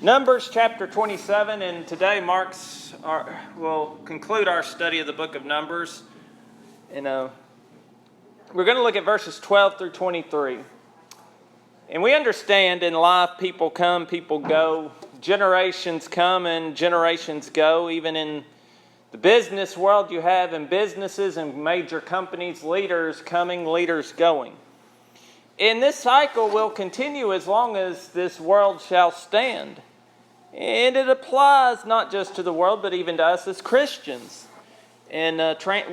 Numbers chapter 27, and today we'll conclude our study of the book of Numbers. And we're going to look at verses 12 through 23. And we understand in life people come, people go. Generations come and generations go. Even in the business world, you have in businesses and major companies, leaders coming, leaders going. And this cycle will continue as long as this world shall stand. And it applies not just to the world, but even to us as Christians. And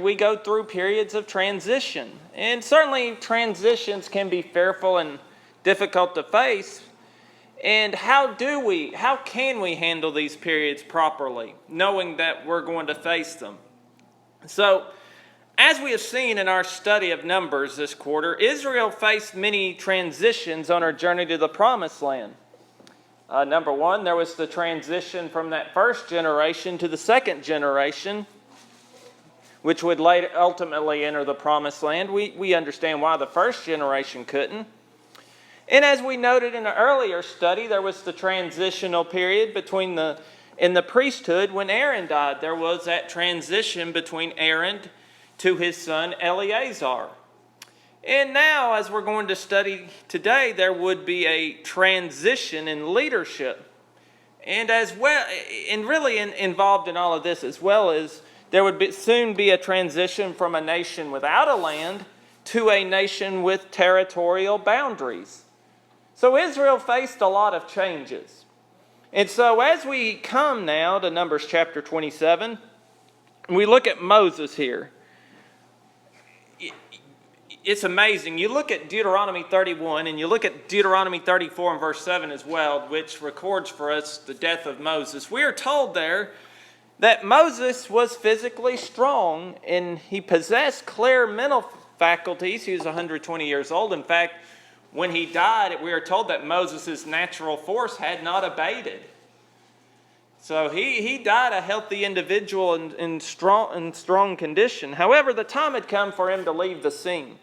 we go through periods of transition. And certainly transitions can be fearful and difficult to face. And how can we handle these periods properly, knowing that we're going to face them? So, as we have seen in our study of Numbers this quarter, Israel faced many transitions on her journey to the Promised Land. Number one, there was the transition from that first generation to the second generation, which would ultimately enter the Promised Land. We understand why the first generation couldn't. And as we noted in an earlier study, there was the transitional period in the priesthood when Aaron died. There was that transition between Aaron to his son Eleazar. And now, as we're going to study today, there would be a transition in leadership. And involved in all of this, as well as there would soon be a transition from a nation without a land to a nation with territorial boundaries. So Israel faced a lot of changes. And so as we come now to Numbers chapter 27, we look at Moses here. It's amazing. You look at Deuteronomy 31 and you look at Deuteronomy 34 and verse 7 as well, which records for us the death of Moses. We are told there that Moses was physically strong and he possessed clear mental faculties. He was 120 years old. In fact, when he died, we are told that Moses' natural force had not abated. So he died a healthy individual in strong condition. However, the time had come for him to leave the scene.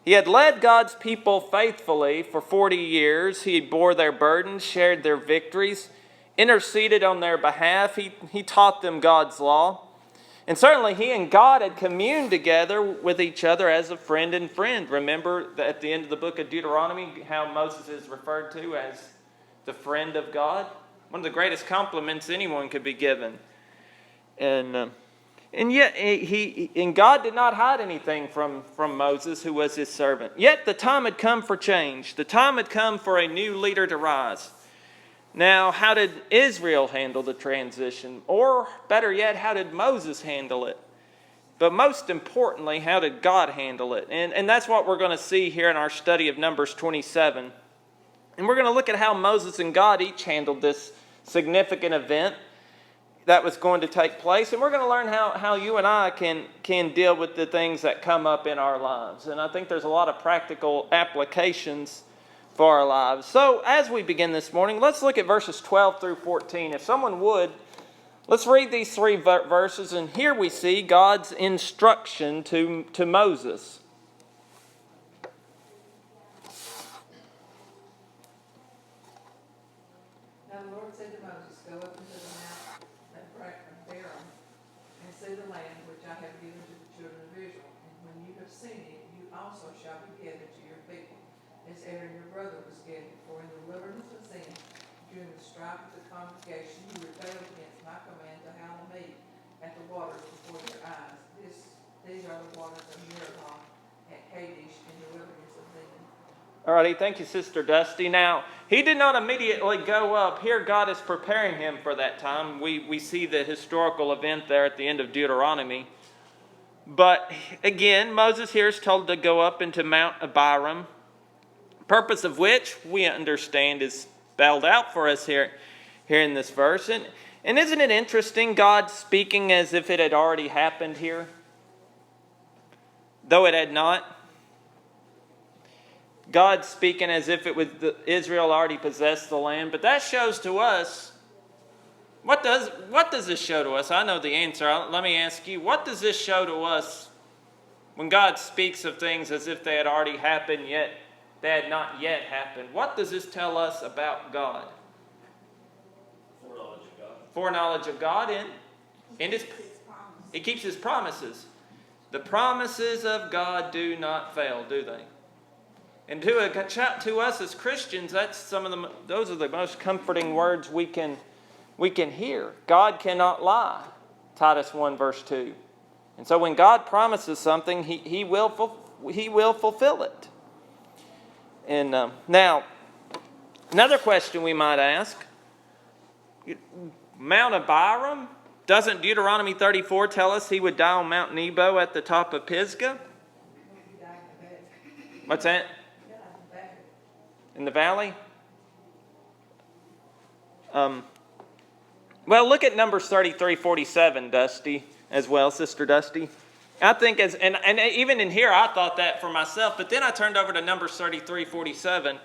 He had led God's people faithfully for 40 years. He bore their burdens, shared their victories, interceded on their behalf. He taught them God's law. And certainly he and God had communed together with each other as a friend and friend. Remember that at the end of the book of Deuteronomy, how Moses is referred to as the friend of God? One of the greatest compliments anyone could be given. And yet, God did not hide anything from Moses, who was his servant. Yet the time had come for change. The time had come for a new leader to rise. Now, how did Israel handle the transition? Or, better yet, how did Moses handle it? But most importantly, how did God handle it? And that's what we're going to see here in our study of Numbers 27. And we're going to look at how Moses and God each handled this significant event that was going to take place. And we're going to learn how you and I can deal with the things that come up in our lives. And I think there's a lot of practical applications for our lives. So as we begin this morning, let's look at verses 12 through 14. If someone would, let's read these three verses. And here we see God's instruction to Moses. Now the Lord said to Moses, "Go up into the mount of Baram, and see the land which I have given to the children of Israel. And when you have seen it, you also shall be gathered to your people, as Aaron your brother was gathered. For in the wilderness of Sin, during the strife of the congregation, you rebelled against my command to hallow me at the waters before their eyes. These are the waters of Meribah at Kadesh in the wilderness of Zin." All righty, thank you, Sister Dusty. Now, he did not immediately go up. Here, God is preparing him for that time. We see the historical event there at the end of Deuteronomy. But again, Moses here is told to go up into Mount Abiram, purpose of which we understand is spelled out for us here in this verse. And isn't it interesting, God speaking as if it had already happened here, though it had not? God speaking as if Israel already possessed the land. But that shows to us, what does this show to us? I know the answer. Let me ask you, what does this show to us when God speaks of things as if they had already happened, yet they had not yet happened? What does this tell us about God? foreknowledge of God and He keeps His promises. The promises of God do not fail, do they? And to us as Christians, those are the most comforting words we can hear. God cannot lie. Titus 1 verse 2. And so when God promises something, He will fulfill it. And now, another question we might ask: Mount Abiram, doesn't Deuteronomy 34 tell us he would die on Mount Nebo at the top of Pisgah? What's that? In the valley? Well, look at Numbers 33:47, Dusty, as well, Sister Dusty. I think and even in here I thought that for myself, but then I turned over to Numbers 33:47,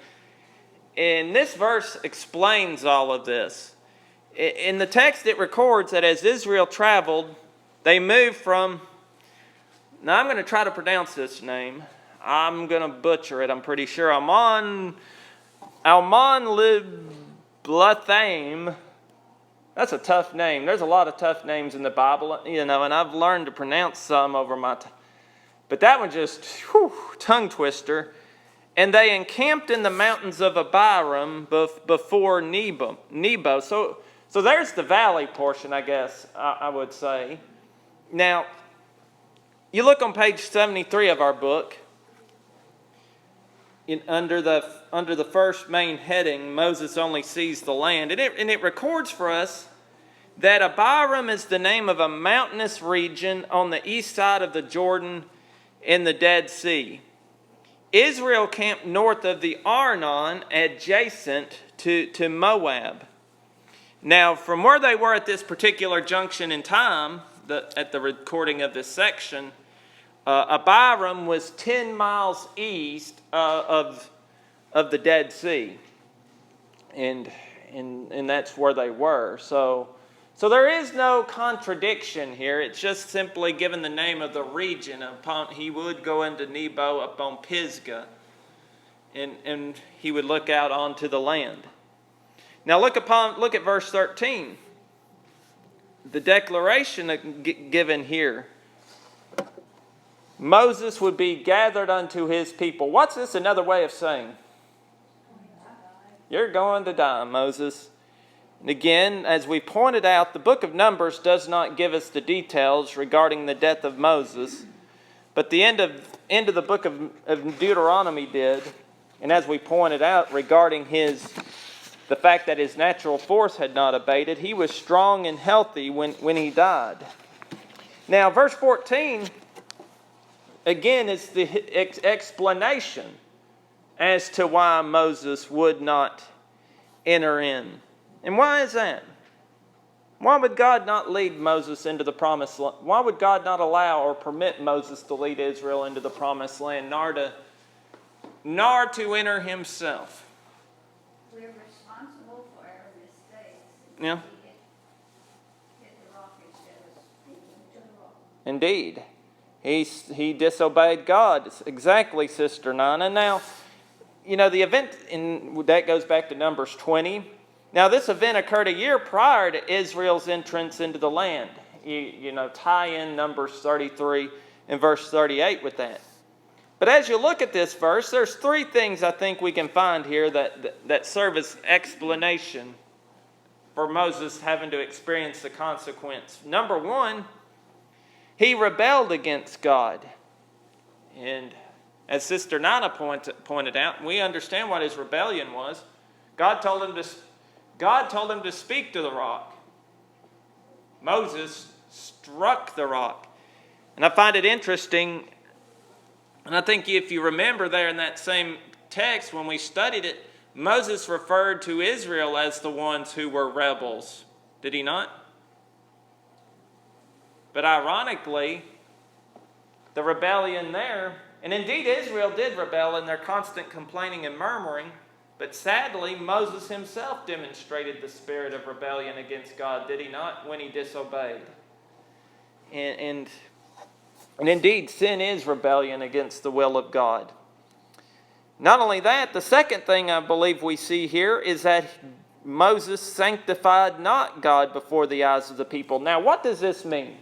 and this verse explains all of this. In the text it records that as Israel traveled, they moved from, now I'm going to try to pronounce this name. I'm going to butcher it, I'm pretty sure. Almon Liblathaim. That's a tough name. There's a lot of tough names in the Bible, and I've learned to pronounce some over my time. But that one just, tongue twister. And they encamped in the mountains of Abiram before Nebo. So there's the valley portion, I guess, I would say. Now, you look on page 73 of our book. Under the first main heading, Moses only sees the land. And it records for us that Abiram is the name of a mountainous region on the east side of the Jordan in the Dead Sea. Israel camped north of the Arnon, adjacent to Moab. Now, from where they were at this particular junction in time, at the recording of this section, Abiram was 10 miles east of the Dead Sea, and that's where they were. So there is no contradiction here. It's just simply given the name of the region. He would go into Nebo upon Pisgah, and he would look out onto the land. Now look at verse 13. The declaration given here. Moses would be gathered unto his people. What's this another way of saying? You're going to die, Moses. And again, as we pointed out, the book of Numbers does not give us the details regarding the death of Moses, but the end of the book of Deuteronomy did. And as we pointed out regarding the fact that his natural force had not abated, he was strong and healthy when he died. Now, verse 14, again, is the explanation as to why Moses would not enter in. And why is that? Why would God not lead Moses into the promised land? Why would God not allow or permit Moses to lead Israel into the promised land, nor to enter himself? We're responsible for our mistakes. Yeah. Hit the rock instead of speaking to the rock. Indeed. He disobeyed God. Exactly, Sister Nana. Now, the event that goes back to Numbers 20. Now, this event occurred a year prior to Israel's entrance into the land. Tie in Numbers 33 and verse 38 with that. But as you look at this verse, there's three things I think we can find here that serve as explanation for Moses having to experience the consequence. Number one, he rebelled against God. And as Sister Nana pointed out, we understand what his rebellion was. God told him to speak to the rock. Moses struck the rock. And I find it interesting, and I think if you remember there in that same text when we studied it, Moses referred to Israel as the ones who were rebels. Did he not? But ironically, the rebellion there, and indeed Israel did rebel in their constant complaining and murmuring, but sadly Moses himself demonstrated the spirit of rebellion against God, did he not, when he disobeyed? And indeed, sin is rebellion against the will of God. Not only that, the second thing I believe we see here is that Moses sanctified not God before the eyes of the people. Now, what does this mean?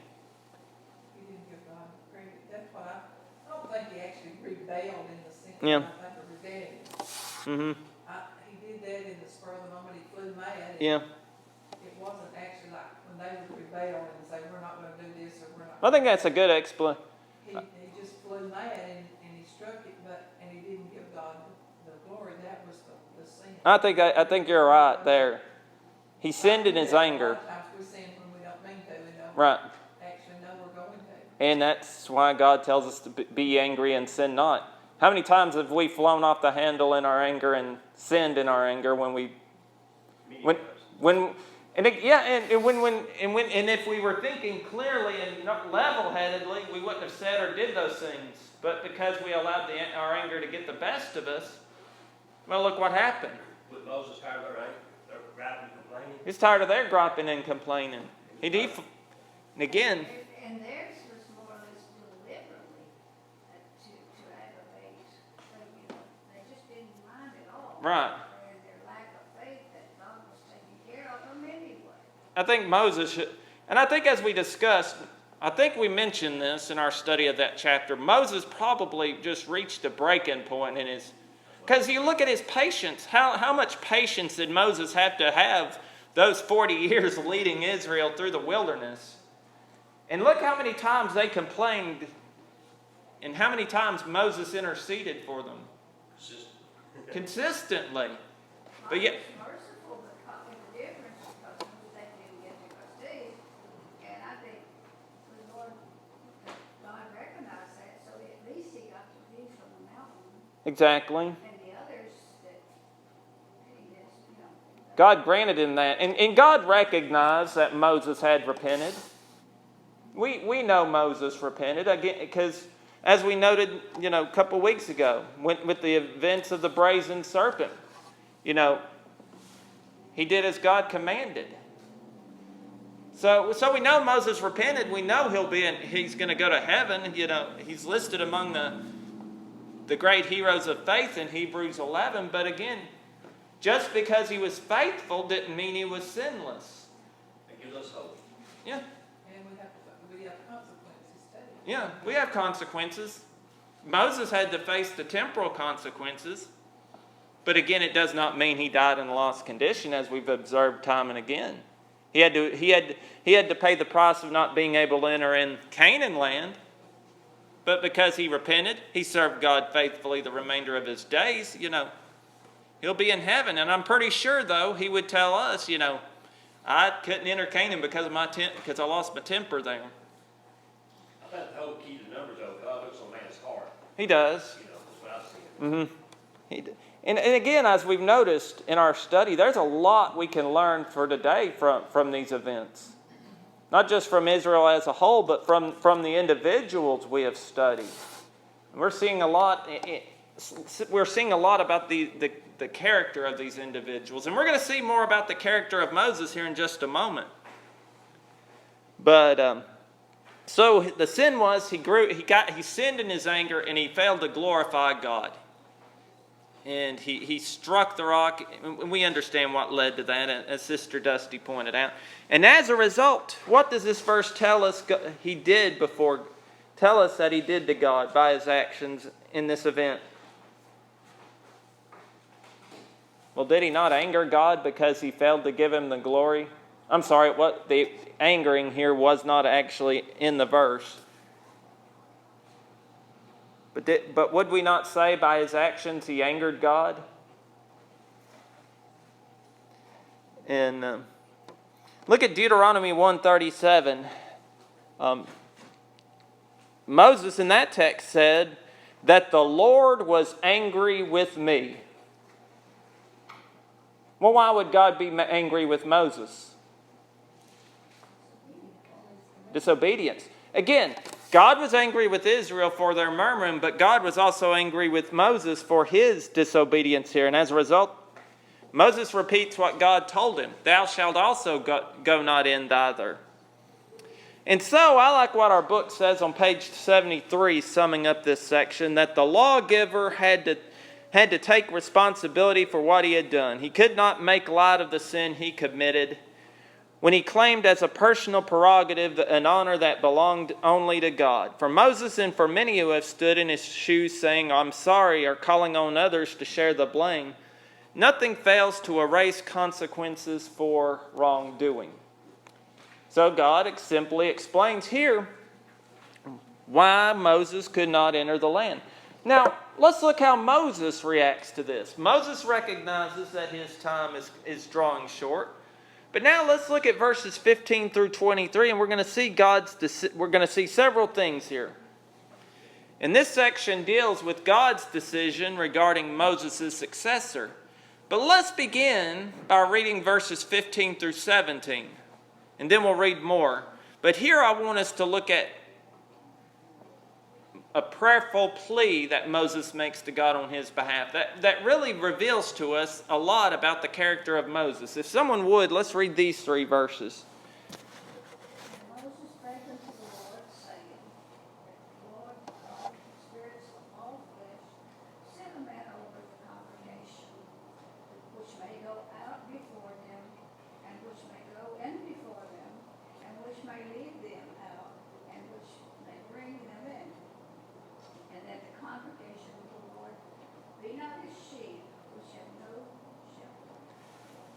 He didn't give God credit. That's why I don't think he actually rebelled in the sense. Yeah. I think of rebellion. Mm-hmm. He did that in the spur of the moment. He flew mad. Yeah. It wasn't actually like when they would rebel and say, we're not going to do this or we're not. I think that's a good explanation. He just flew mad and he struck it, and he didn't give God the glory. That was the sin. I think you're right there. He sinned in his anger. A lot of times we sin when we don't mean to and don't Right. actually know we're going to. And that's why God tells us to be angry and sin not. How many times have we flown off the handle in our anger and sinned in our anger when if we were thinking clearly and not level-headedly, we wouldn't have said or did those things. But because we allowed our anger to get the best of us, well, look what happened. Was Moses tired of their griping and complaining? He's tired of their griping and complaining. And again, And theirs was more or less deliberately to aggravate, they just didn't mind at all. right. Their lack of faith that God was taking care of them anyway. I think Moses should, and I think as we discussed, I think we mentioned this in our study of that chapter, Moses probably just reached a breaking point in his, because you look at his patience, how much patience did Moses have to have those 40 years leading Israel through the wilderness? And look how many times they complained and how many times Moses interceded for them. Consistently. But yet, Merciful, but in the difference because they didn't get to Christine. And I think the Lord, God recognized that, so at least he got the view from the mountain. exactly. And the others that he just, God granted him that. And God recognized that Moses had repented. We know Moses repented, again, because as we noted, a couple weeks ago, with the events of the brazen serpent, he did as God commanded. So we know Moses repented. We know he's going to go to heaven. He's listed among the great heroes of faith in Hebrews 11. But again, just because he was faithful didn't mean he was sinless. It gives us hope. Yeah. And we have consequences too. Yeah, we have consequences. Moses had to face the temporal consequences. But again, it does not mean he died in a lost condition, as we've observed time and again. He had to pay the price of not being able to enter in Canaan land. But because he repented, he served God faithfully the remainder of his days, he'll be in heaven. And I'm pretty sure, though, he would tell us, I couldn't enter Canaan because I lost my temper there. I think the whole key to numbers, though, God looks on man's heart. He does. That's what I've seen. And again, as we've noticed in our study, there's a lot we can learn for today from these events. Not just from Israel as a whole, but from the individuals we have studied. And we're seeing a lot about the character of these individuals. And we're going to see more about the character of Moses here in just a moment. But so the sin was he sinned in his anger and he failed to glorify God. And he struck the rock, and we understand what led to that, as Sister Dusty pointed out. And as a result, what does this verse tell us he did tell us that he did to God by his actions in this event? Well, did he not anger God because he failed to give him the glory? I'm sorry, what the angering here was not actually in the verse. But would we not say by his actions he angered God? And look at Deuteronomy 1:37. Moses in that text said that the Lord was angry with me. Well, why would God be angry with Moses? Disobedience. Again, God was angry with Israel for their murmuring, but God was also angry with Moses for his disobedience here. And as a result, Moses repeats what God told him. Thou shalt also go not in thither. And so I like what our book says on page 73, summing up this section, that the lawgiver had had to take responsibility for what he had done. He could not make light of the sin he committed when he claimed as a personal prerogative an honor that belonged only to God. For Moses and for many who have stood in his shoes saying, "I'm sorry," or calling on others to share the blame, nothing fails to erase consequences for wrongdoing. So God simply explains here why Moses could not enter the land. Now, let's look how Moses reacts to this. Moses recognizes that his time is drawing short. But now let's look at verses 15 through 23, and we're going to see several things here. And this section deals with God's decision regarding Moses' successor. But let's begin by reading verses 15 through 17, and then we'll read more. But here I want us to look at a prayerful plea that Moses makes to God on his behalf. That really reveals to us a lot about the character of Moses. If someone would, let's read these 3 verses. Moses prayed unto the Lord, saying, Lord God, spirits of all flesh, send a man over the congregation, which may go out before them, and which may go in before them, and which may lead them out, and which may bring them in. And that the congregation of the Lord be not as sheep which have no shepherd.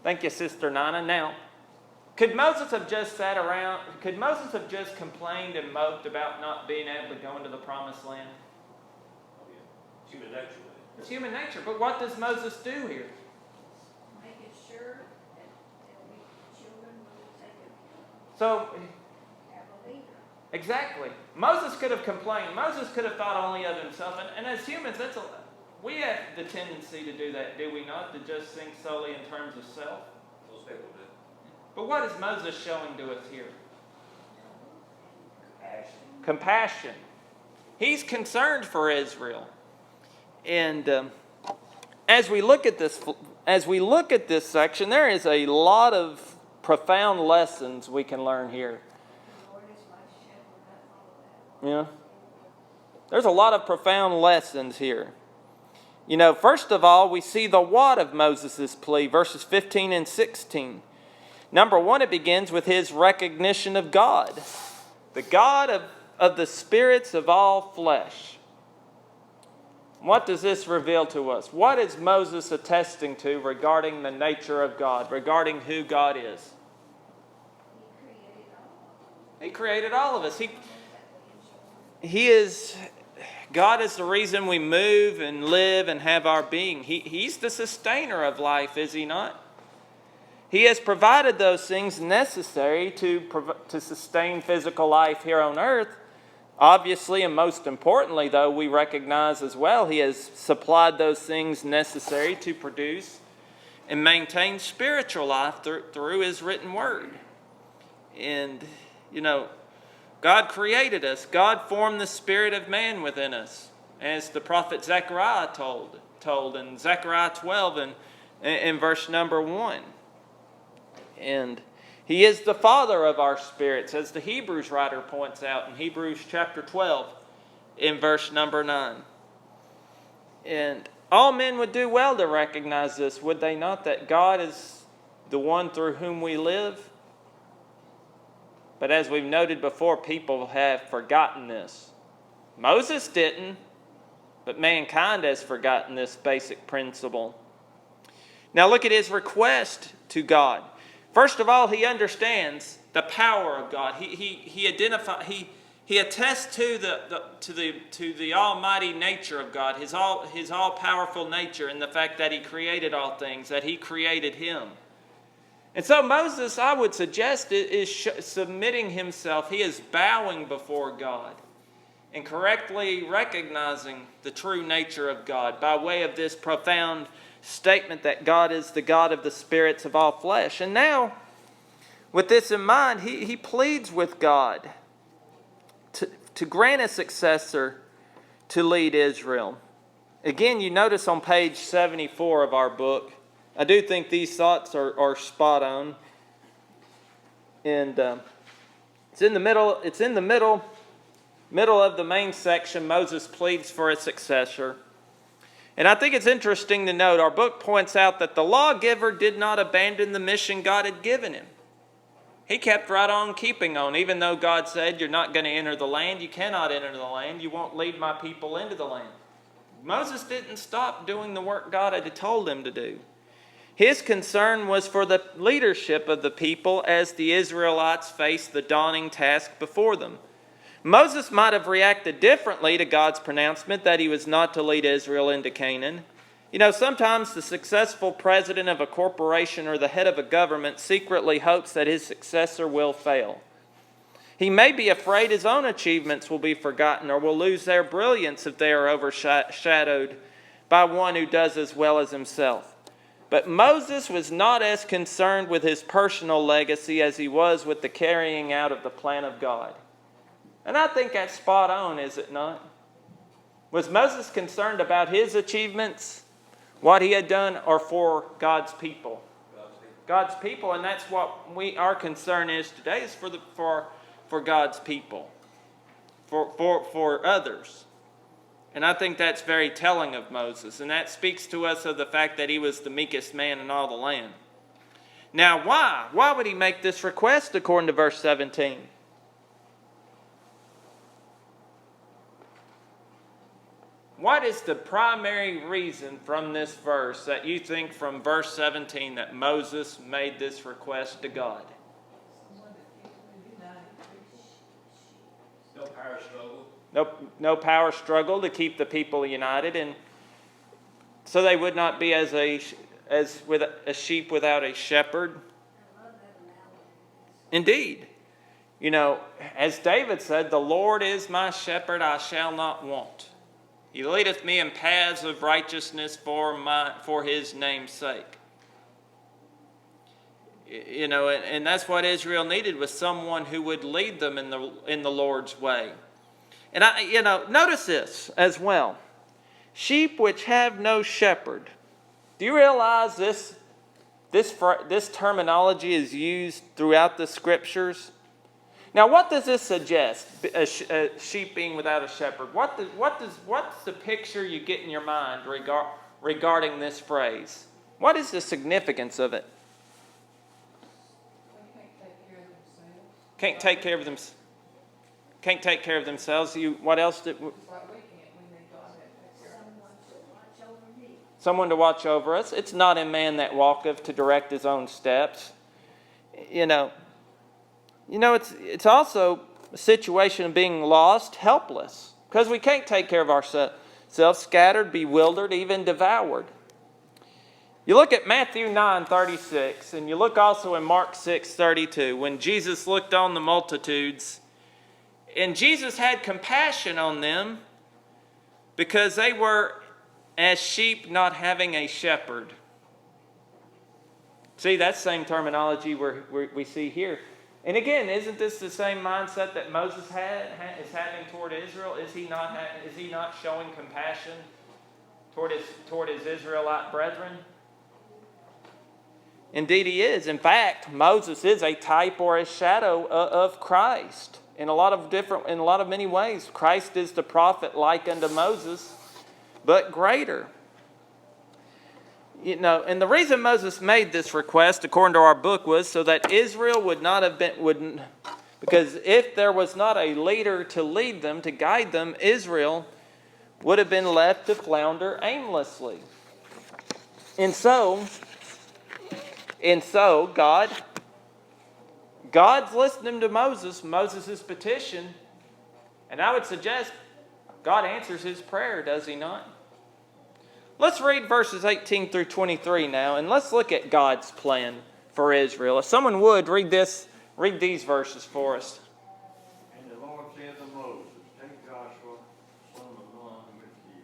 Thank you, Sister Nana. Now, could Moses have just sat around? Could Moses have just complained and moped about not being able to go into the promised land? It's human nature. It's human nature. But what does Moses do here? Making sure that we children will take it, So, have a leader. exactly. Moses could have complained. Moses could have thought only of himself. And as humans, we have the tendency to do that, do we not? To just think solely in terms of self. Most people do. But what is Moses showing to us here? Compassion. Compassion. He's concerned for Israel. And as we look at this section, there is a lot of profound lessons we can learn here. The Lord is my shepherd, I follow that. Yeah. There's a lot of profound lessons here. You know, first of all, we see the what of Moses' plea, verses 15 and 16. Number 1, it begins with his recognition of God, the God of the spirits of all flesh. What does this reveal to us? What is Moses attesting to regarding the nature of God, regarding who God is? He created all of us. God is the reason we move and live and have our being. He's the sustainer of life, is he not? He has provided those things necessary to sustain physical life here on earth. Obviously, and most importantly, though, we recognize as well, he has supplied those things necessary to produce and maintain spiritual life through his written word. And, you know, God created us. God formed the spirit of man within us, as the prophet Zechariah told in Zechariah 12 and in verse number 1. And he is the father of our spirits, as the Hebrews writer points out in Hebrews chapter 12 in verse number 9. And all men would do well to recognize this, would they not, that God is the one through whom we live? But as we've noted before, people have forgotten this. Moses didn't, but mankind has forgotten this basic principle. Now look at his request to God. First of all, he understands the power of God. He attests to the almighty nature of God, his all powerful nature, and the fact that he created all things, that he created him. And so Moses, I would suggest, is submitting himself. He is bowing before God and correctly recognizing the true nature of God by way of this profound statement that God is the God of the spirits of all flesh. And now, with this in mind, he pleads with God to grant a successor to lead Israel. Again, you notice on page 74 of our book, I do think these thoughts are spot on. And it's in the middle of the main section. Moses pleads for a successor. And I think it's interesting to note, our book points out that the lawgiver did not abandon the mission God had given him. He kept right on keeping on, even though God said, you're not going to enter the land, you cannot enter the land, you won't lead my people into the land. Moses didn't stop doing the work God had told him to do. His concern was for the leadership of the people as the Israelites faced the daunting task before them. Moses might have reacted differently to God's pronouncement that he was not to lead Israel into Canaan. You know, sometimes the successful president of a corporation or the head of a government secretly hopes that his successor will fail. He may be afraid his own achievements will be forgotten or will lose their brilliance if they are overshadowed by one who does as well as himself. But Moses was not as concerned with his personal legacy as he was with the carrying out of the plan of God. And I think that's spot on, is it not? Was Moses concerned about his achievements, what he had done, or for God's people? God's people, and that's what our concern is today, is for God's people, for others. And I think that's very telling of Moses, and that speaks to us of the fact that he was the meekest man in all the land. Now, why? Why would he make this request according to verse 17? What is the primary reason from this verse that you think from verse 17 that Moses made this request to God? No power struggle. No power struggle to keep the people united, and so they would not be as with a sheep without a shepherd. I love that analogy. Indeed. You know, as David said, the Lord is my shepherd, I shall not want. He leadeth me in paths of righteousness for his name's sake. You know, and that's what Israel needed, was someone who would lead them in the Lord's way. And notice this as well. Sheep which have no shepherd. Do you realize this terminology is used throughout the scriptures? Now, what does this suggest? A sheep being without a shepherd. What's the picture you get in your mind regarding this phrase? What is the significance of it? They can't take care of themselves. Can't take care of them. Can't take care of themselves. What else did? Just like we can't, we need God to take care of us. Someone to watch over me. Someone to watch over us. It's not a man that walketh to direct his own steps. It's also a situation of being lost, helpless, because we can't take care of ourselves, scattered, bewildered, even devoured. You look at Matthew 9:36, and you look also in Mark 6:32, when Jesus looked on the multitudes, and Jesus had compassion on them because they were as sheep not having a shepherd. See, that's the same terminology we see here. And again, isn't this the same mindset that Moses is having toward Israel? Is he not showing compassion toward his Israelite brethren? Indeed, he is. In fact, Moses is a type or a shadow of Christ in a lot of many ways. Christ is the prophet like unto Moses, but greater. And the reason Moses made this request, according to our book, was so that Israel because if there was not a leader to lead them, to guide them, Israel would have been left to flounder aimlessly. And so God's listening to Moses' petition, and I would suggest God answers his prayer, does he not? Let's read verses 18 through 23 now, and let's look at God's plan for Israel. If someone would, read these verses for us. And the Lord said to Moses, take Joshua, son of Nun, with you,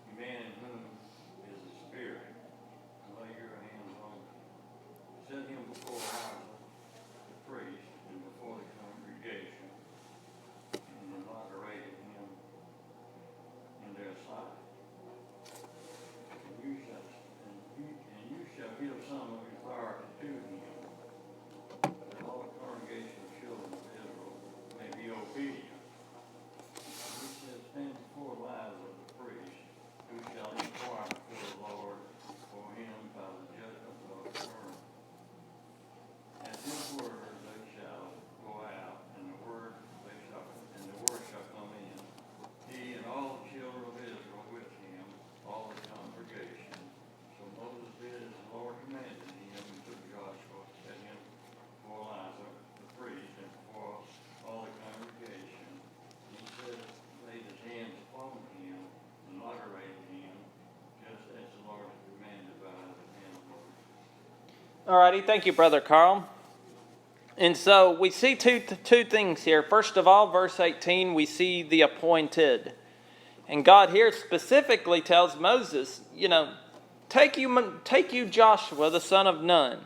the man in whom is the Spirit, and lay your hands on him. Set him before Aaron, the priest, and before the congregation, and inaugurated him in their sight. And you shall give some of his authority to him, that all the congregation of children of Alrighty, thank you, Brother Carl. And so we see two things here. First of all, verse 18, we see the appointed. And God here specifically tells Moses, take you Joshua, the son of Nun,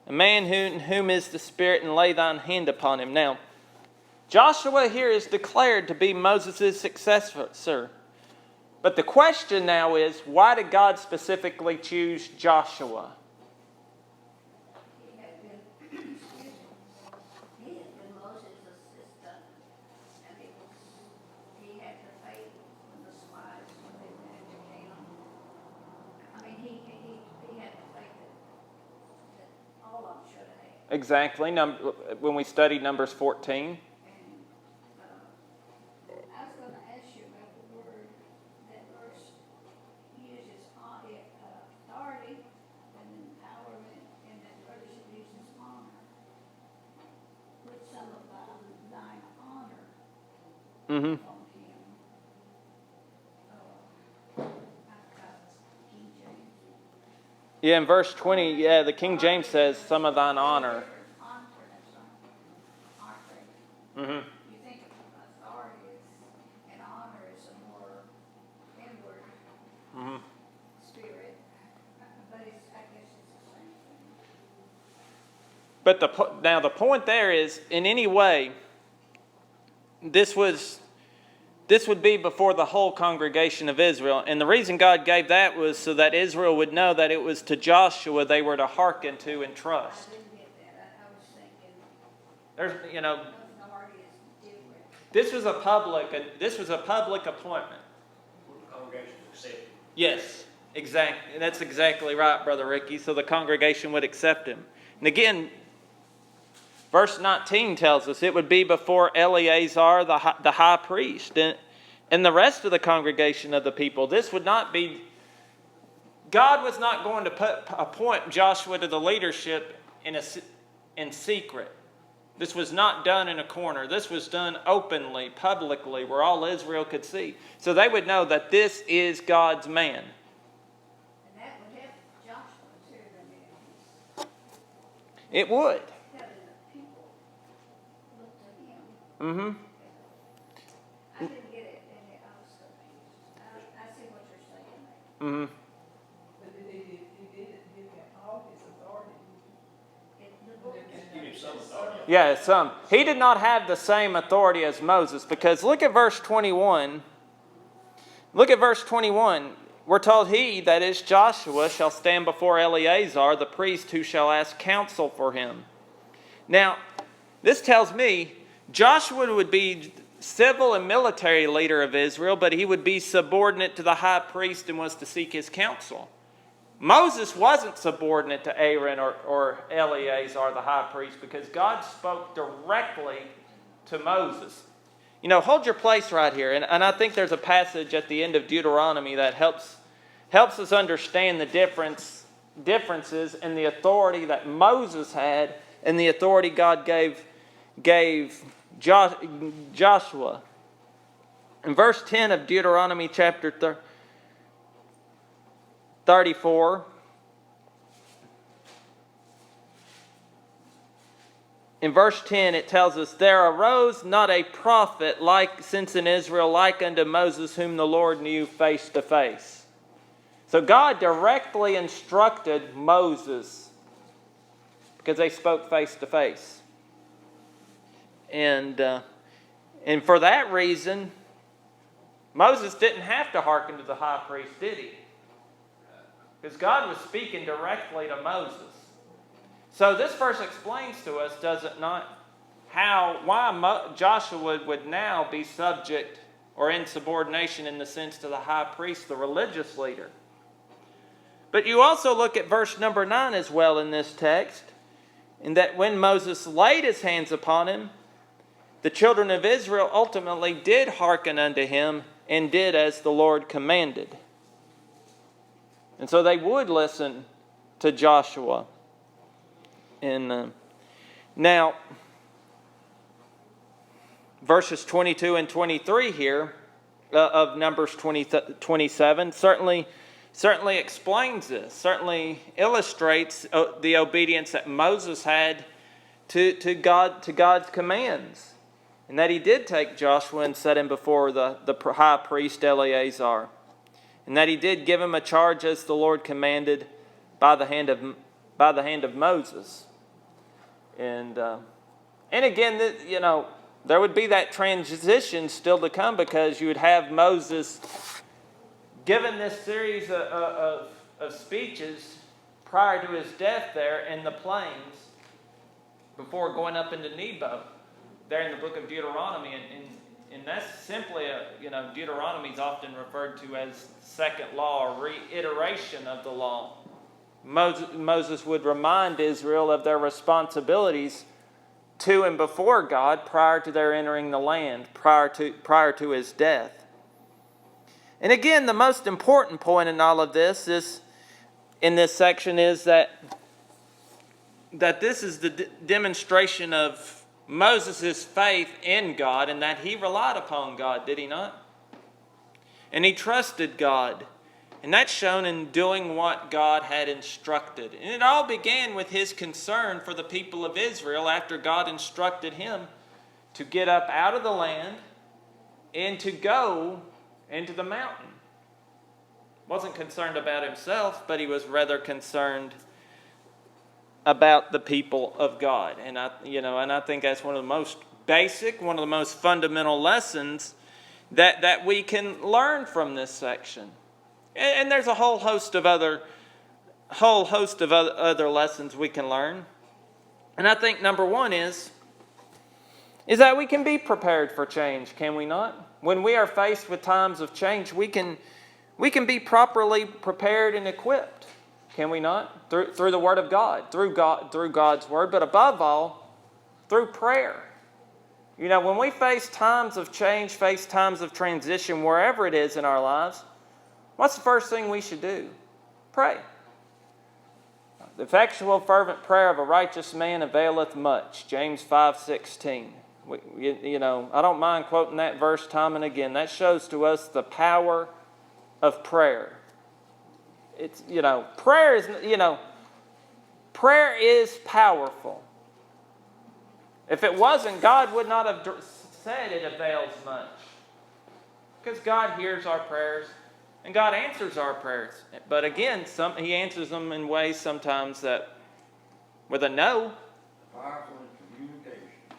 a man in whom is the Spirit, and lay thine hand upon him. Now, Joshua here is declared to be Moses' successor. But the question now is, why did God specifically choose Joshua? He had been Moses' assistant, and he had the faith with the spies when they went into camp. I mean, he had the faith that all of them should have had. Exactly. When we studied Numbers 14. I was going to ask you about the word that verse uses authority and empowerment, and that verse uses honor. With some of thine honor Mm-hmm. on him. I've got King James. Yeah, in verse 20, the King James says, some of thine honor. Honor, that's right. Aren't they? Mm-hmm. You think of authority and honor is a more inward Mm-hmm. spirit, but I guess it's the same thing. But now the point there is, in any way, this would be before the whole congregation of Israel. And the reason God gave that was so that Israel would know that it was to Joshua they were to hearken to and trust. I didn't get that. I was thinking There's, authority is different. this was a public appointment. The congregation accepted. Yes, exactly. That's exactly right, Brother Ricky. So the congregation would accept him. And again, verse 19 tells us it would be before Eleazar, the high priest, and the rest of the congregation of the people. This would not be, God was not going to appoint Joshua to the leadership in secret. This was not done in a corner. This was done openly, publicly, where all Israel could see. So they would know that this is God's man. And that would help Joshua too, I mean, It would. telling the people, look to him. Mm-hmm. I didn't get it, and I was confused. I see what you're saying there. Mm-hmm. But he didn't give him all his authority. The book Give him some authority. Yeah, some. He did not have the same authority as Moses, because look at verse 21. Look at verse 21. We're told he, that is Joshua, shall stand before Eleazar, the priest, who shall ask counsel for him. Now, this tells me Joshua would be civil and military leader of Israel, but he would be subordinate to the high priest and was to seek his counsel. Moses wasn't subordinate to Aaron or Eleazar, the high priest, because God spoke directly to Moses. Hold your place right here. And I think there's a passage at the end of Deuteronomy that helps us understand the differences in the authority that Moses had and the authority God gave Joshua. In verse 10 of Deuteronomy chapter 34, in verse 10 it tells us, there arose not a prophet since in Israel like unto Moses, whom the Lord knew face to face. So God directly instructed Moses because they spoke face to face. And for that reason, Moses didn't have to hearken to the high priest, did he? Because God was speaking directly to Moses. So this verse explains to us, does it not, why Joshua would now be subject or in subordination in the sense to the high priest, the religious leader. But you also look at verse number 9 as well in this text, in that when Moses laid his hands upon him, the children of Israel ultimately did hearken unto him and did as the Lord commanded. And so they would listen to Joshua. And now, verses 22 and 23 here of Numbers 27 certainly certainly explains this, certainly illustrates the obedience that Moses had to God's commands, and that he did take Joshua and set him before the high priest Eleazar, and that he did give him a charge as the Lord commanded by the hand of Moses. And again, there would be that transition still to come, because you would have Moses given this series of speeches prior to his death there in the plains before going up into Nebo there in the book of Deuteronomy. And that's simply Deuteronomy is often referred to as second law or reiteration of the law. Moses would remind Israel of their responsibilities to and before God prior to their entering the land, prior to his death. And again, the most important point in all of this in this section is that this is the demonstration of Moses' faith in God, and that he relied upon God, did he not? And he trusted God. And that's shown in doing what God had instructed. And it all began with his concern for the people of Israel after God instructed him to get up out of the land and to go into the mountain. Wasn't concerned about himself, but he was rather concerned about the people of God. And I think that's one of the most basic, one of the most fundamental lessons that we can learn from this section. And there's a whole host of other lessons we can learn. And I think number one is that we can be prepared for change, can we not? When we are faced with times of change, we can be properly prepared and equipped, can we not? Through the Word of God, through God's Word, but above all, through prayer. When we face times of change, face times of transition, wherever it is in our lives, what's the first thing we should do? Pray. The effectual fervent prayer of a righteous man availeth much. James 5:16. I don't mind quoting that verse time and again. That shows to us the power of prayer. Prayer is powerful. If it wasn't, God would not have said it avails much. Because God hears our prayers. And God answers our prayers. But again, he answers them in ways sometimes that with a no.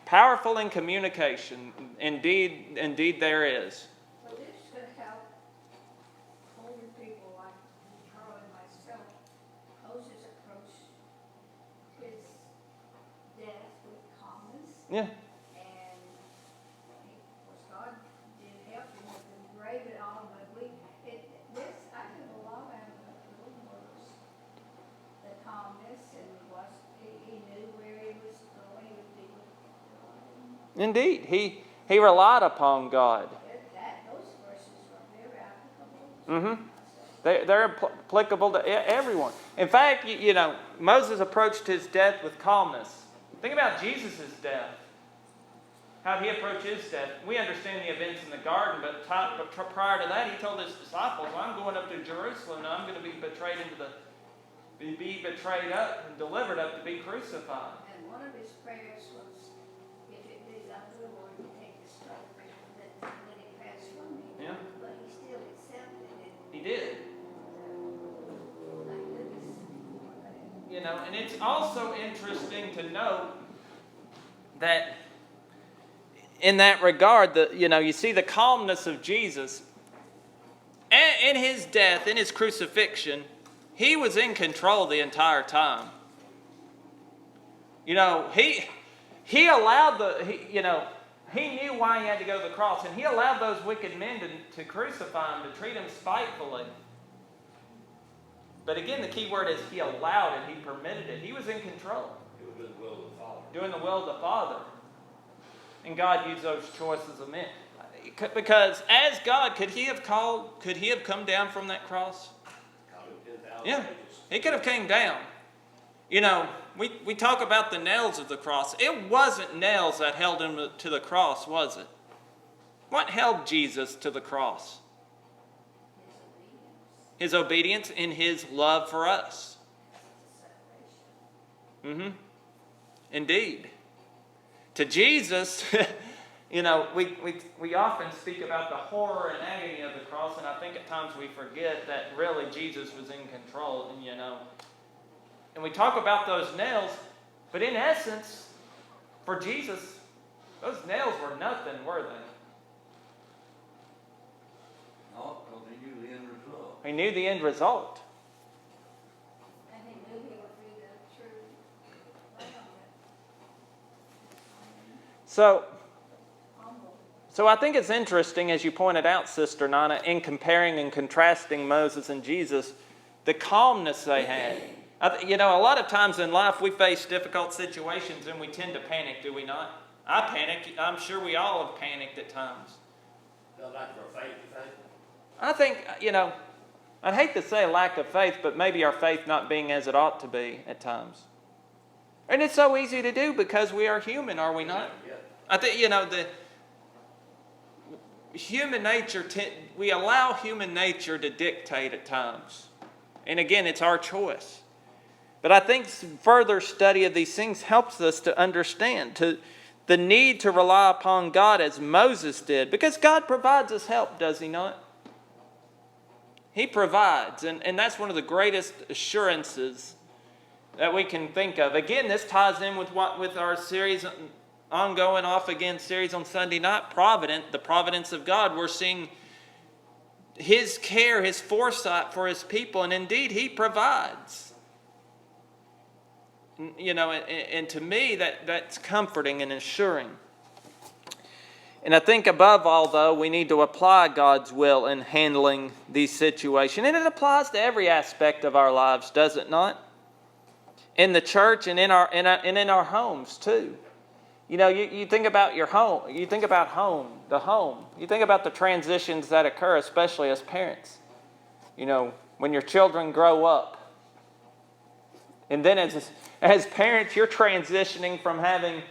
Powerful in communication. Indeed there is. Well, this could help older people like Carl and myself. Moses approached his death with calmness. Yeah. And of course, God did help him with the grave and all, but I could allow him a little worse. The calmness, and he knew where he was going with people. Indeed. He relied upon God. Those verses are very applicable. Mm-hmm. They're applicable to everyone. In fact, Moses approached his death with calmness. Think about Jesus' death. How he approached his death. We understand the events in the garden, but prior to that, he told his disciples, "I'm going up to Jerusalem, and I'm going to be betrayed up and delivered up to be crucified." And one of his prayers was, "If it be thy will, Lord, take this cup, let it pass from me." Yeah. But he still accepted it. He did. Thank goodness for that. And it's also interesting to note that in that regard, you see the calmness of Jesus. In his death, in his crucifixion, he was in control the entire time. He allowed he knew why he had to go to the cross, and he allowed those wicked men to crucify him, to treat him spitefully. But again, the key word is he allowed it, he permitted it. He was in control. It was the will of the Father. Doing the will of the Father. And God used those choices of men. Because as God, could he have come down from that cross? Yeah, he could have came down. We talk about the nails of the cross. It wasn't nails that held him to the cross, was it? What held Jesus to the cross? His obedience and His love for us. Indeed. To Jesus, we often speak about the horror and agony of the cross, and I think at times we forget that really Jesus was in control, and we talk about those nails, but in essence, for Jesus, those nails were nothing, were they? No, because he knew the end result. He knew the end result. And he knew he would be the true lamb So I think it's interesting, as you pointed out, Sister Nana, in comparing and contrasting Moses and Jesus, the calmness they had. A lot of times in life we face difficult situations and we tend to panic, do we not? I panicked. I'm sure we all have panicked at times. Felt like for faith. I think, I'd hate to say lack of faith, but maybe our faith not being as it ought to be at times. And it's so easy to do because we are human, are we not? Yeah. I think, the human nature, we allow human nature to dictate at times. And again, it's our choice. But I think further study of these things helps us to understand the need to rely upon God as Moses did. Because God provides us help, does He not? He provides. And that's one of the greatest assurances that we can think of. Again, this ties in with our series, ongoing off-again series on Sunday night, the providence of God. We're seeing His care, His foresight for His people, and indeed He provides. And to me, that's comforting and assuring. And I think above all, though, we need to apply God's will in handling these situations. And it applies to every aspect of our lives, does it not? In the church and in our homes, too. You think about your home. You think about the home. You think about the transitions that occur, especially as parents. When your children grow up. And then as parents, you're transitioning from having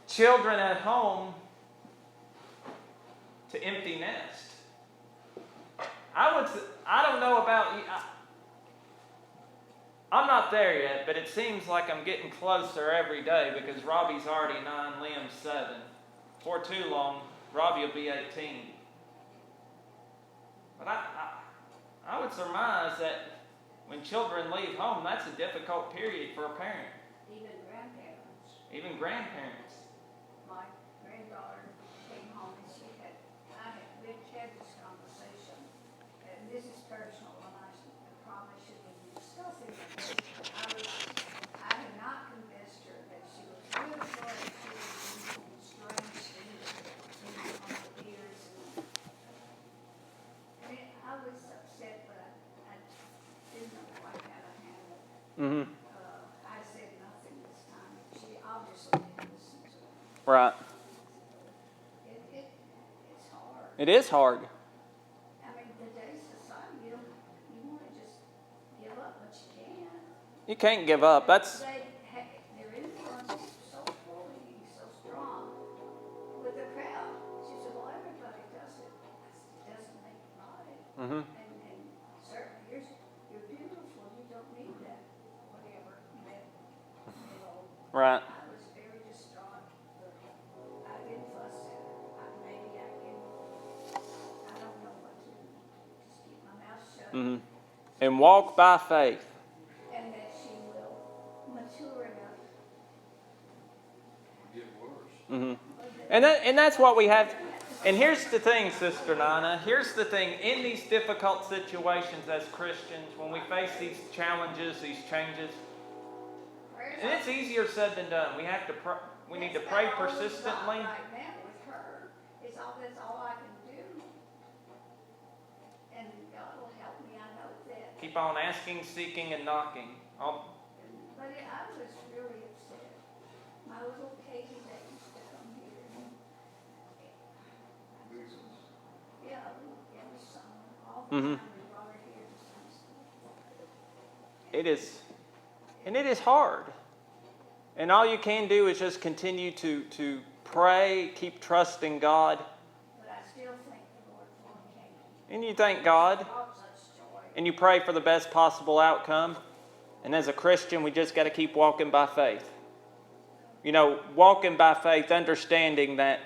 children at home to empty nest. I don't know about you. I'm not there yet, but it seems like I'm getting closer every day because Robbie's already 9, Liam's 7. Before too long, Robbie will be 18. But I would surmise that when children leave home, that's a difficult period for a parent. Even grandparents. My granddaughter came home and we had this conversation, and this is personal, and I probably shouldn't be discussing it. I had not convinced her that she was beautiful and she was strange things on the ears. I was upset, but I didn't know quite how to handle it. Mm-hmm. I said nothing this time. She obviously didn't listen to me. Right. It's hard. It is hard. I mean, today's society, you want to just give up, but you can't. You can't give up. Their influence is so bullying, so strong with the crowd. She said, well, everybody does it. It doesn't make it right. Mm-hmm. And certainly, you're beautiful. You don't need that, whatever. Right. I was very distraught. I didn't fuss at her. Maybe I don't know what to do. Just keep my mouth shut. Mm-hmm. And walk by faith. And that she will mature enough. Get worse. Mm-hmm. And that's what we have. And here's the thing, Sister Nana. Here's the thing. In these difficult situations as Christians, when we face these challenges, these changes, and it's easier said than done. We need to pray persistently. Right now with her, that's all I can do. And God will help me. I know that. Keep on asking, seeking, and knocking. But I was really upset. My little Katie that used to come here. Yeah, every summer, all the time we brought her here to Sunday school. It is, and it is hard. And all you can do is just continue to pray, keep trusting God. But I still thank the Lord for Katie. And you thank God. Brought such joy and you pray for the best possible outcome. And as a Christian, we just got to keep walking by faith. You know, walking by faith, understanding that,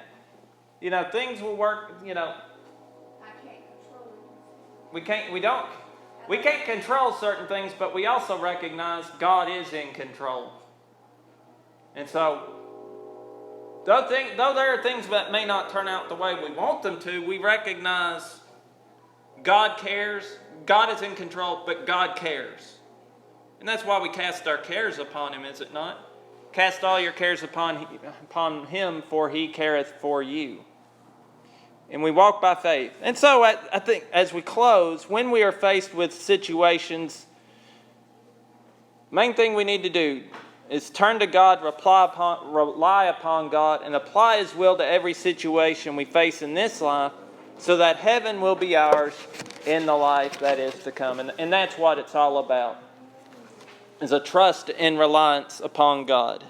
you know, things will work, you know, I can't control it. we can't control certain things, but we also recognize God is in control. And so, though there are things that may not turn out the way we want them to, we recognize God cares, God is in control, but God cares. And that's why we cast our cares upon Him, is it not? Cast all your cares upon Him, for He careth for you. And we walk by faith. And so I think as we close, when we are faced with situations, main thing we need to do is turn to God, rely upon God, and apply His will to every situation we face in this life, so that heaven will be ours in the life that is to come. And that's what it's all about, is a trust and reliance upon God.